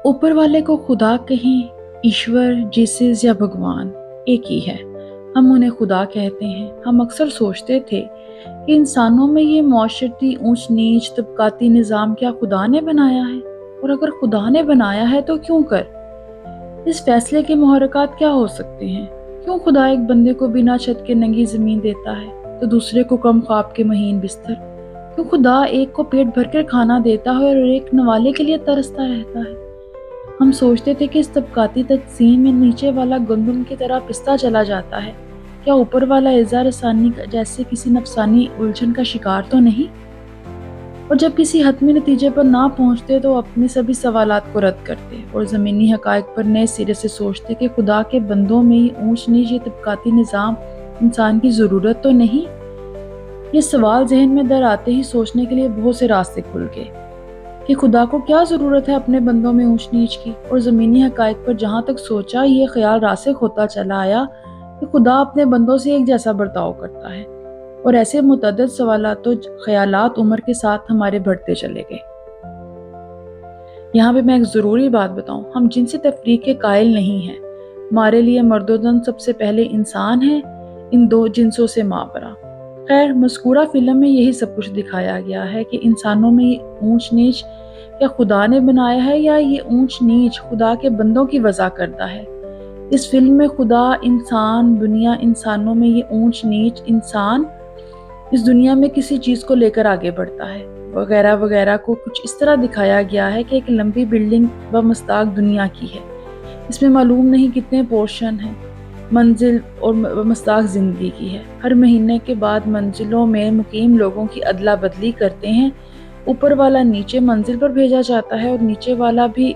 اوپر والے کو خدا کہیں، ایشور، جیسس یا بھگوان ایک ہی ہے۔ ہم انہیں خدا کہتے ہیں۔ ہم اکثر سوچتے تھے کہ انسانوں میں یہ معاشرتی اونچ نیچ طبقاتی نظام کیا خدا نے بنایا ہے؟ اور اگر خدا نے بنایا ہے تو کیوں کر؟ اس فیصلے کے محرکات کیا ہو سکتے ہیں؟ کیوں خدا ایک بندے کو بنا چھت کے ننگی زمین دیتا ہے تو دوسرے کو کم خواب کے مہین بستر؟ کیوں خدا ایک کو پیٹ بھر کر کھانا دیتا ہے اور ایک نوالے کے لیے ترستا رہتا ہے؟ ہم سوچتے تھے کہ اس طبقاتی تقسیم میں نیچے والا گندم کی طرح پستا چلا جاتا ہے۔ کیا اوپر والا اعزاز رسانی جیسے کسی نفسانی الجھن کا شکار تو نہیں؟ اور جب کسی حتمی نتیجے پر نہ پہنچتے تو اپنے سبھی سوالات کو رد کرتے اور زمینی حقائق پر نئے سرے سے سوچتے کہ خدا کے بندوں میں یہ اونچ نیچ، یہ طبقاتی نظام انسان کی ضرورت تو نہیں؟ یہ سوال ذہن میں در آتے ہی سوچنے کے لیے بہت سے راستے کھل گئے کہ خدا کو کیا ضرورت ہے اپنے بندوں میں اونچ نیچ کی، اور زمینی حقائق پر جہاں تک سوچا یہ خیال راسخ ہوتا چلا آیا کہ خدا اپنے بندوں سے ایک جیسا برتاؤ کرتا ہے، اور ایسے متعدد سوالات و خیالات عمر کے ساتھ ہمارے بڑھتے چلے گئے۔ یہاں پہ میں ایک ضروری بات بتاؤں، ہم جنسی تفریق کے قائل نہیں ہیں۔ ہمارے لیے مرد و زن سب سے پہلے انسان ہیں، ان دو جنسوں سے مابرہ۔ خیر، مذکورہ فلم میں یہی سب کچھ دکھایا گیا ہے کہ انسانوں میں یہ اونچ نیچ کیا خدا نے بنایا ہے یا یہ اونچ نیچ خدا کے بندوں کی وضع کرتا ہے۔ اس فلم میں خدا، انسان، دنیا، انسانوں میں یہ اونچ نیچ، انسان اس دنیا میں کسی چیز کو لے کر آگے بڑھتا ہے وغیرہ وغیرہ کو کچھ اس طرح دکھایا گیا ہے کہ ایک لمبی بلڈنگ بمستاق دنیا کی ہے۔ اس میں معلوم نہیں کتنے پورشن ہیں، منزل اور مستاق زندگی کی ہے۔ ہر مہینے کے بعد منزلوں میں مقیم لوگوں کی ادلا بدلی کرتے ہیں۔ اوپر والا نیچے منزل پر بھیجا جاتا ہے اور نیچے والا بھی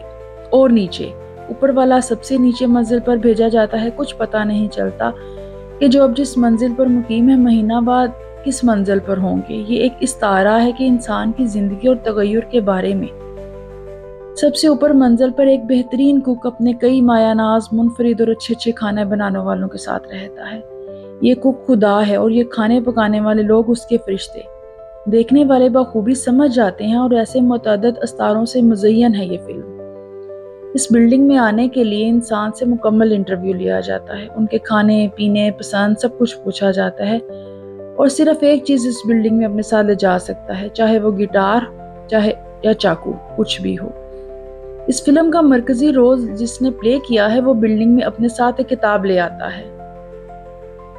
اور نیچے، اوپر والا سب سے نیچے منزل پر بھیجا جاتا ہے۔ کچھ پتہ نہیں چلتا کہ جو اب جس منزل پر مقیم ہے مہینہ بعد کس منزل پر ہوں گے۔ یہ ایک استعارہ ہے کہ انسان کی زندگی اور تغیر کے بارے میں۔ سب سے اوپر منزل پر ایک بہترین کوک اپنے کئی مایہ ناز، منفرد اور اچھے اچھے کھانے بنانے والوں کے ساتھ رہتا ہے۔ یہ کوک خدا ہے اور یہ کھانے پکانے والے لوگ اس کے فرشتے۔ دیکھنے والے بخوبی سمجھ جاتے ہیں، اور ایسے متعدد استاروں سے مزین ہے یہ فلم۔ اس بلڈنگ میں آنے کے لیے انسان سے مکمل انٹرویو لیا جاتا ہے، ان کے کھانے پینے پسند سب کچھ پوچھا جاتا ہے، اور صرف ایک چیز اس بلڈنگ میں اپنے ساتھ لے جا سکتا ہے، چاہے وہ گٹار چاہے یا چاقو، کچھ بھی ہو۔ اس فلم کا مرکزی رول جس نے پلے کیا ہے وہ بلڈنگ میں اپنے ساتھ ایک کتاب لے آتا ہے،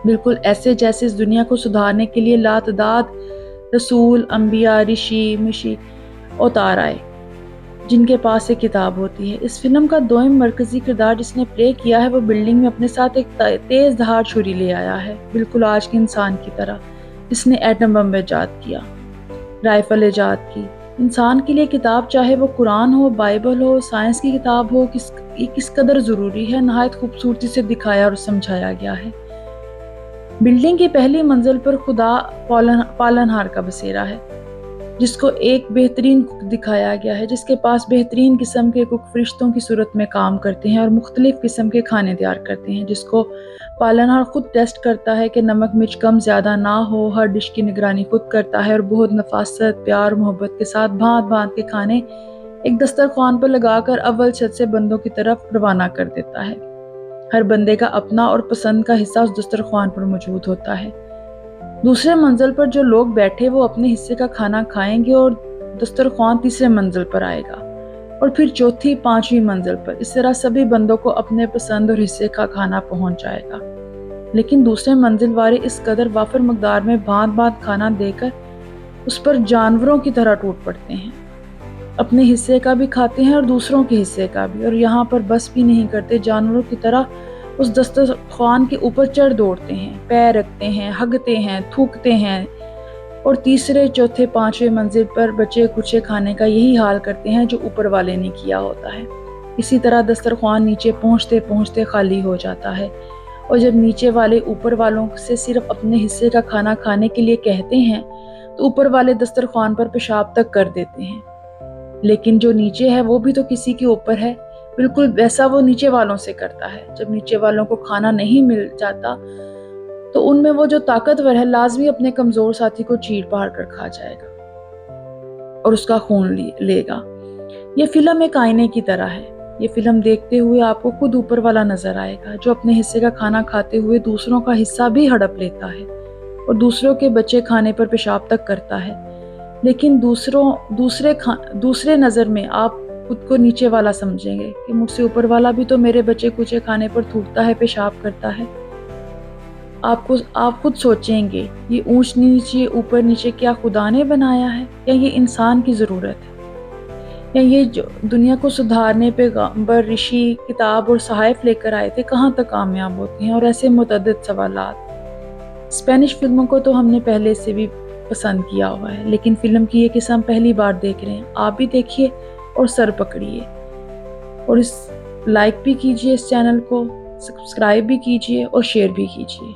بالکل ایسے جیسے اس دنیا کو سدھارنے کے لیے لاتعداد رسول، انبیاء، رشی مشی اتار آئے جن کے پاس ایک کتاب ہوتی ہے۔ اس فلم کا دوئم مرکزی کردار جس نے پلے کیا ہے وہ بلڈنگ میں اپنے ساتھ ایک تیز دھار چھری لے آیا ہے، بالکل آج کے انسان کی طرح، جس نے ایٹم بم ایجاد کیا، رائفل ایجاد کی۔ انسان کے لیے کتاب، چاہے وہ قرآن ہو، بائبل ہو، سائنس کی کتاب ہو، یہ کس قدر ضروری ہے، نہایت خوبصورتی سے دکھایا اور سمجھایا گیا ہے۔ بلڈنگ کی پہلی منزل پر خدا پالنہار کا بسیرا ہے، جس کو ایک بہترین کک دکھایا گیا ہے، جس کے پاس بہترین قسم کے کک فرشتوں کی صورت میں کام کرتے ہیں اور مختلف قسم کے کھانے تیار کرتے ہیں، جس کو پالنہار خود ٹیسٹ کرتا ہے کہ نمک مرچ کم زیادہ نہ ہو، ہر ڈش کی نگرانی خود کرتا ہے اور بہت نفاست، پیار، محبت کے ساتھ بھانت بھانت کے کھانے ایک دسترخوان پر لگا کر اول چھت سے بندوں کی طرف روانہ کر دیتا ہے۔ ہر بندے کا اپنا اور پسند کا حصہ اس دسترخوان پر موجود ہوتا ہے۔ دوسرے منزل پر جو لوگ بیٹھے وہ اپنے حصے کا کھانا کھائیں گے اور دسترخوان تیسرے منزل پر آئے گا، اور پھر چوتھی، پانچویں منزل پر۔ اس طرح سبھی بندوں کو اپنے پسند اور حصے کا کھانا پہنچ جائے گا۔ لیکن دوسرے منزل والے اس قدر وافر مقدار میں بھانت بھانت کھانا دے کر اس پر جانوروں کی طرح ٹوٹ پڑتے ہیں، اپنے حصے کا بھی کھاتے ہیں اور دوسروں کے حصے کا بھی، اور یہاں پر بس بھی نہیں کرتے، جانوروں کی طرح اس دسترخوان کے اوپر چڑھ دوڑتے ہیں، پیر رکھتے ہیں، ہگتے ہیں، تھوکتے ہیں، اور تیسرے، چوتھے، پانچویں منزل پر بچے کچے کھانے کا یہی حال کرتے ہیں جو اوپر والے نے کیا ہوتا ہے۔ اسی طرح دسترخوان نیچے پہنچتے پہنچتے خالی ہو جاتا ہے، اور جب نیچے والے اوپر والوں سے صرف اپنے حصے کا کھانا کھانے کے لیے کہتے ہیں تو اوپر والے دسترخوان پر پیشاب تک کر دیتے ہیں۔ لیکن جو نیچے ہے وہ بھی تو کسی کے اوپر ہے، بالکل ویسا وہ نیچے والوں سے کرتا ہے۔ جب نیچے والوں کو کھانا نہیں مل جاتا تو ان میں وہ جو طاقتور ہے لازمی اپنے کمزور ساتھی کو چیر پاڑ کر کھا جائے گا اور اس کا خون لے گا۔ یہ فلم ایک آئینے کی طرح ہے۔ یہ فلم دیکھتے ہوئے آپ کو خود اوپر والا نظر آئے گا، جو اپنے حصے کا کھانا کھاتے ہوئے دوسروں کا حصہ بھی ہڑپ لیتا ہے اور دوسروں کے بچے کھانے پر پیشاب تک کرتا ہے، لیکن دوسرے نظر میں آپ خود کو نیچے والا سمجھیں گے کہ مجھ سے اوپر والا بھی تو میرے بچے کچے کھانے پر تھوکتا ہے، پیشاب کرتا ہے۔ آپ خود سوچیں گے، یہ اونچ نیچے اوپر نیچے کیا خدا نے بنایا ہے یا یہ انسان کی ضرورت ہے؟ یا یہ جو دنیا کو سدھارنے پیغمبر، رشی، کتاب اور صحائف لے کر آئے تھے، کہاں تک کامیاب ہوتے ہیں؟ اور ایسے متعدد سوالات۔ اسپینش فلموں کو تو ہم نے پہلے سے بھی پسند کیا ہوا ہے، لیکن فلم کی یہ قسم پہلی بار دیکھ رہے ہیں۔ آپ بھی دیکھیے اور سر پکڑیے، اور لائک بھی کیجیے اس چینل کو، سبسکرائب بھی کیجیے اور شیئر بھی کیجیے۔